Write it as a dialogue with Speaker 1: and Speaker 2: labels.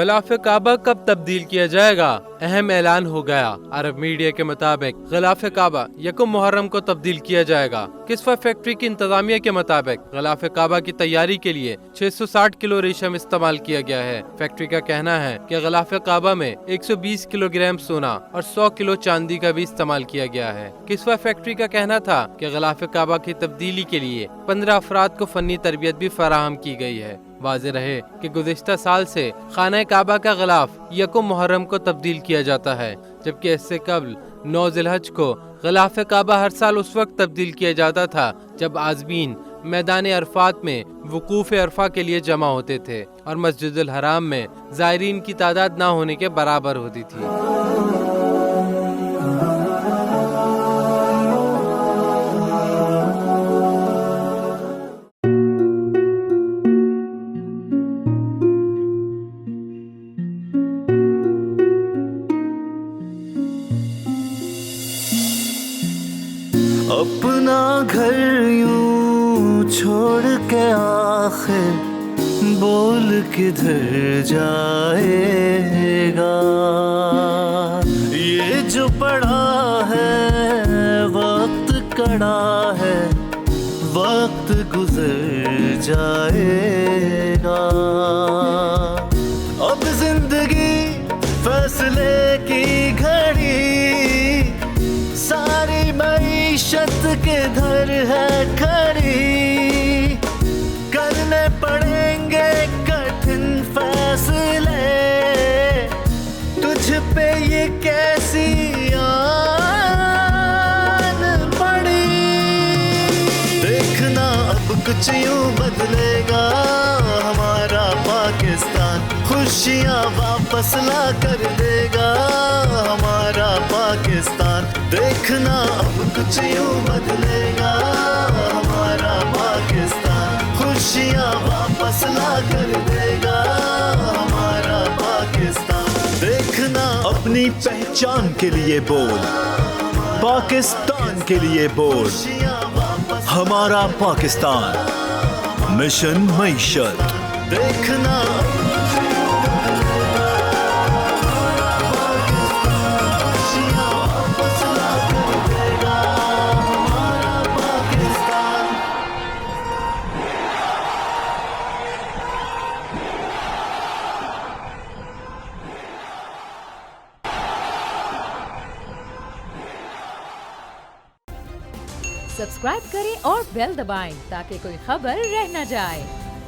Speaker 1: गिलाफ काबा कब तब्दील किया जाएगा? अहम ऐलान हो गया। अरब मीडिया के मुताबिक गिलाफ काबा 1 मुहर्रम को तब्दील किया जाएगा। किस्वा फैक्ट्री की इंतजामिया के मुताबिक गिलाफ काबा की तैयारी के लिए 660 किलो रेशम इस्तेमाल किया गया है। फैक्ट्री का कहना है कि गिलाफ काबा में 120 किलोग्राम सोना और 100 किलो चांदी का भी इस्तेमाल किया गया है। किस्वा फैक्ट्री का कहना था कि गिलाफ काबा की तब्दीली के लिए 15 अफराद को फनी तरबियत भी फराहम की गई है। वाज़ेह रहे कि गुज़िश्ता साल से खाना काबा का गिलाफ 1 मुहर्रम को तब्दील किया जाता है, जबकि इससे कबल 9 ज़िलहज को गिलाफ काबा हर साल उस वक्त तब्दील किया जाता था जब आज़मीन मैदान अरफात में वकूफ़ अरफा के लिए जमा होते थे और मस्जिदुल हराम में ज़ायरीन की तादाद ना होने के बराबर होती थी।
Speaker 2: अपना घर यूं छोड़ के आखिर बोल किधर जाएगा। ये जो पड़ा है वक्त कड़ा है, वक्त गुजर जाएगा। अब जिंदगी फैसले की घड़ी, सारी मईशत के धर है खड़ी। करने पड़ेंगे कठिन फैसले, तुझ पे ये कैसी आन पड़ी। देखना अब कुछ यूं बदलेगा हमारा पाकिस्तान, खुशियाँ वापस ला कर देगा हमारा पाकिस्तान। देखना अब कुछ यूं बदलेगा हमारा पाकिस्तान, खुशियाँ वापस ला कर देगा हमारा पाकिस्तान। देखना
Speaker 3: अपनी पहचान के लिए बोल, पाकिस्तान के लिए बोल, हमारा पाकिस्तान, मिशन मईशत।
Speaker 2: देखना
Speaker 4: सब्सक्राइब करें और बेल दबाएं ताकि कोई खबर रह न जाए।